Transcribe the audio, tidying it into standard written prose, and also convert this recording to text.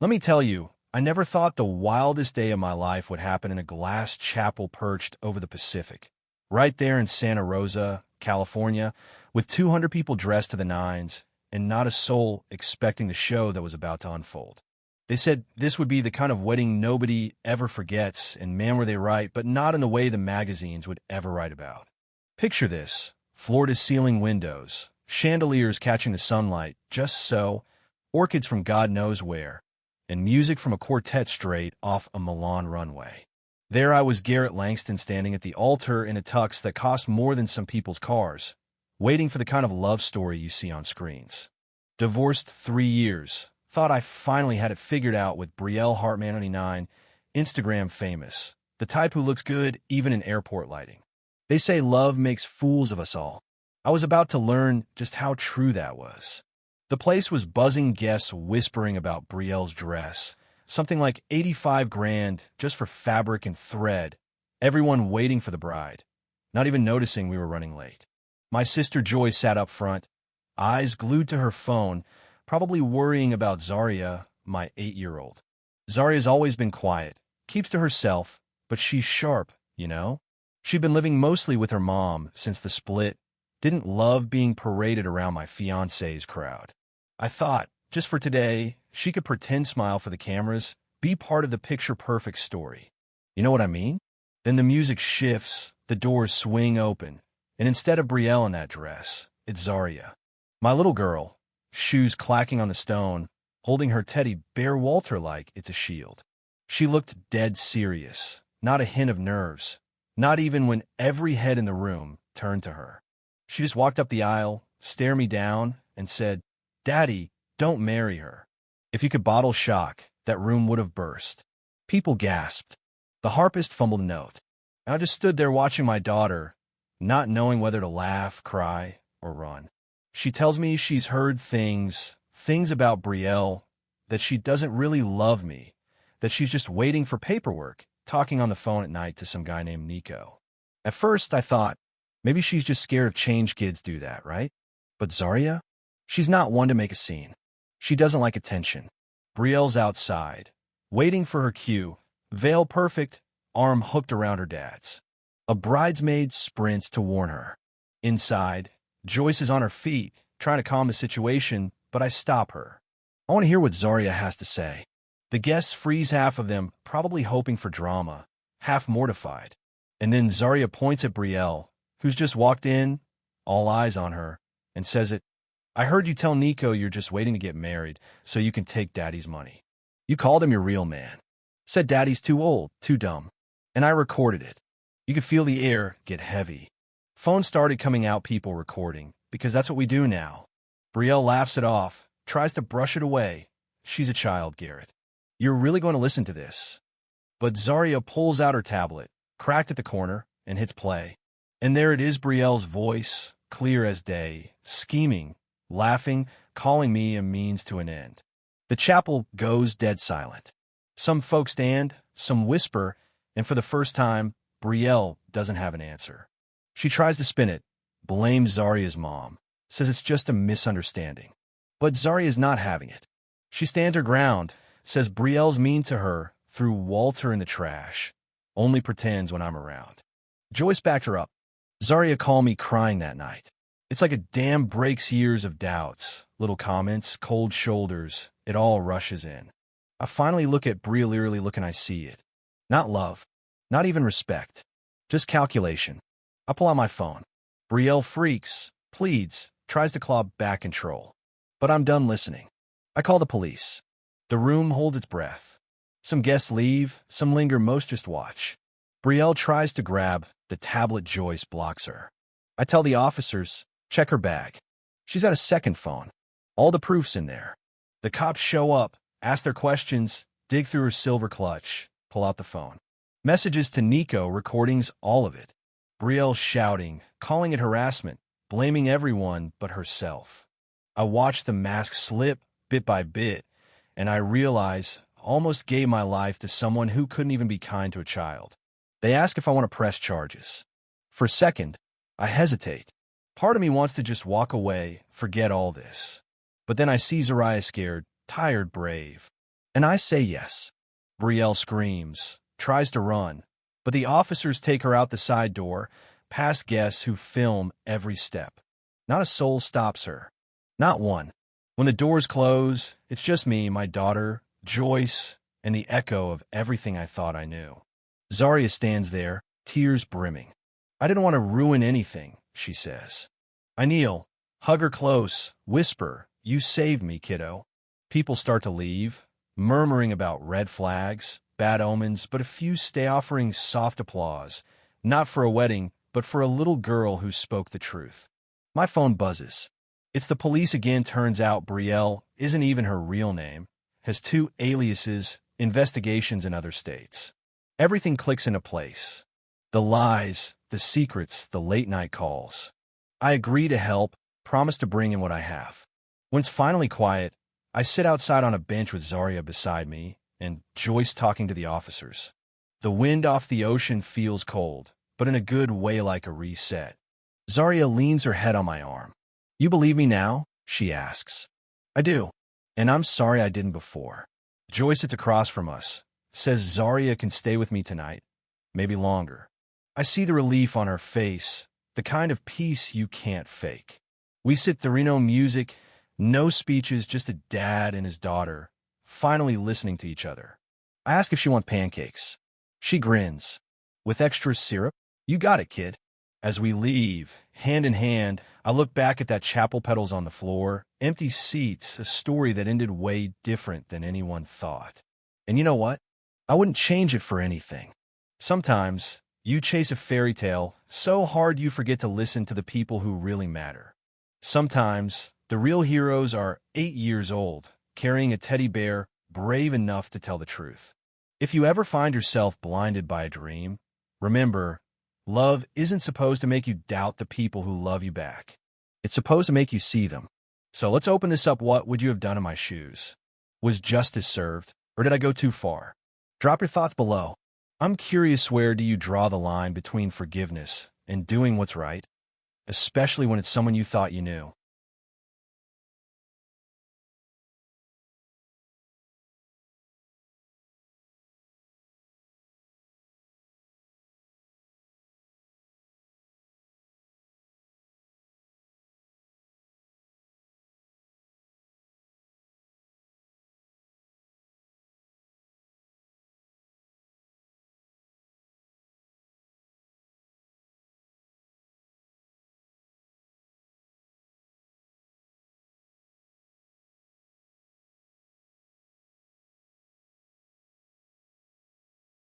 Let me tell you, I never thought the wildest day of my life would happen in a glass chapel perched over the Pacific, right there in Santa Rosa, California, with 200 people dressed to the nines and not a soul expecting the show that was about to unfold. They said this would be the kind of wedding nobody ever forgets, and man were they right, but not in the way the magazines would ever write about. Picture this: floor-to-ceiling windows, chandeliers catching the sunlight just so, orchids from God knows where, and music from a quartet straight off a Milan runway. There I was, Garrett Langston, standing at the altar in a tux that cost more than some people's cars, waiting for the kind of love story you see on screens. Divorced 3 years, thought I finally had it figured out with Brielle Hartman99, Instagram famous, the type who looks good even in airport lighting. They say love makes fools of us all. I was about to learn just how true that was. The place was buzzing, guests whispering about Brielle's dress, something like 85 grand just for fabric and thread, everyone waiting for the bride, not even noticing we were running late. My sister Joy sat up front, eyes glued to her phone, probably worrying about Zaria, my 8-year-old. Zaria's always been quiet, keeps to herself, but she's sharp, you know? She'd been living mostly with her mom since the split, didn't love being paraded around my fiancé's crowd. I thought, just for today, she could pretend smile for the cameras, be part of the picture-perfect story. You know what I mean? Then the music shifts, the doors swing open, and instead of Brielle in that dress, it's Zaria. My little girl, shoes clacking on the stone, holding her teddy bear Walter like it's a shield. She looked dead serious, not a hint of nerves, not even when every head in the room turned to her. She just walked up the aisle, stared me down, and said, "Daddy, don't marry her." If you could bottle shock, that room would have burst. People gasped. The harpist fumbled a note. I just stood there watching my daughter, not knowing whether to laugh, cry, or run. She tells me she's heard things about Brielle, that she doesn't really love me, that she's just waiting for paperwork, talking on the phone at night to some guy named Nico. At first, I thought, maybe she's just scared of change. Kids do that, right? But Zaria? She's not one to make a scene. She doesn't like attention. Brielle's outside, waiting for her cue, veil perfect, arm hooked around her dad's. A bridesmaid sprints to warn her. Inside, Joyce is on her feet, trying to calm the situation, but I stop her. I want to hear what Zaria has to say. The guests freeze, half of them probably hoping for drama, half mortified. And then Zaria points at Brielle, who's just walked in, all eyes on her, and says it. "I heard you tell Nico you're just waiting to get married so you can take Daddy's money. You called him your real man. Said Daddy's too old, too dumb. And I recorded it." You could feel the air get heavy. Phones started coming out, people recording, because that's what we do now. Brielle laughs it off, tries to brush it away. She's a child, Garrett. You're really going to listen to this? But Zaria pulls out her tablet, cracked at the corner, and hits play. And there it is, Brielle's voice, clear as day, scheming, laughing, calling me a means to an end. The chapel goes dead silent. Some folks stand, some whisper, and for the first time, Brielle doesn't have an answer. She tries to spin it, blames Zaria's mom, says it's just a misunderstanding. But Zaria's not having it. She stands her ground, says Brielle's mean to her, threw Walter in the trash, only pretends when I'm around. Joyce backed her up. Zaria called me crying that night. It's like a dam breaks years of doubts, little comments, cold shoulders, it all rushes in. I finally look at Brielle, eerily looking, I see it. Not love, not even respect, just calculation. I pull out my phone. Brielle freaks, pleads, tries to claw back control. But I'm done listening. I call the police. The room holds its breath. Some guests leave, some linger, most just watch. Brielle tries to grab the tablet. Joyce blocks her. I tell the officers, check her bag. She's got a second phone. All the proof's in there. The cops show up, ask their questions, dig through her silver clutch, pull out the phone. Messages to Nico, recordings, all of it. Brielle shouting, calling it harassment, blaming everyone but herself. I watch the mask slip bit by bit, and I realize I almost gave my life to someone who couldn't even be kind to a child. They ask if I want to press charges. For a second, I hesitate. Part of me wants to just walk away, forget all this. But then I see Zaria, scared, tired, brave. And I say yes. Brielle screams, tries to run, but the officers take her out the side door, past guests who film every step. Not a soul stops her. Not one. When the doors close, it's just me, my daughter, Joyce, and the echo of everything I thought I knew. Zaria stands there, tears brimming. I didn't want to ruin anything, she says. I kneel, hug her close, whisper, "You saved me, kiddo." People start to leave, murmuring about red flags, bad omens, but a few stay offering soft applause, not for a wedding, but for a little girl who spoke the truth. My phone buzzes. It's the police again. Turns out Brielle isn't even her real name, has two aliases, investigations in other states. Everything clicks into place. The lies, the secrets, the late-night calls. I agree to help, promise to bring in what I have. When it's finally quiet, I sit outside on a bench with Zaria beside me and Joyce talking to the officers. The wind off the ocean feels cold, but in a good way, like a reset. Zaria leans her head on my arm. "You believe me now?" she asks. "I do, and I'm sorry I didn't before." Joyce sits across from us, says Zaria can stay with me tonight, maybe longer. I see the relief on her face, the kind of peace you can't fake. We sit through no music, no speeches, just a dad and his daughter, finally listening to each other. I ask if she wants pancakes. She grins. "With extra syrup?" "You got it, kid." As we leave, hand in hand, I look back at that chapel petals on the floor, empty seats, a story that ended way different than anyone thought. And you know what? I wouldn't change it for anything. Sometimes, you chase a fairy tale so hard you forget to listen to the people who really matter. Sometimes, the real heroes are 8 years old, carrying a teddy bear, brave enough to tell the truth. If you ever find yourself blinded by a dream, remember, love isn't supposed to make you doubt the people who love you back. It's supposed to make you see them. So let's open this up. What would you have done in my shoes? Was justice served, or did I go too far? Drop your thoughts below. I'm curious, where do you draw the line between forgiveness and doing what's right? Especially when it's someone you thought you knew.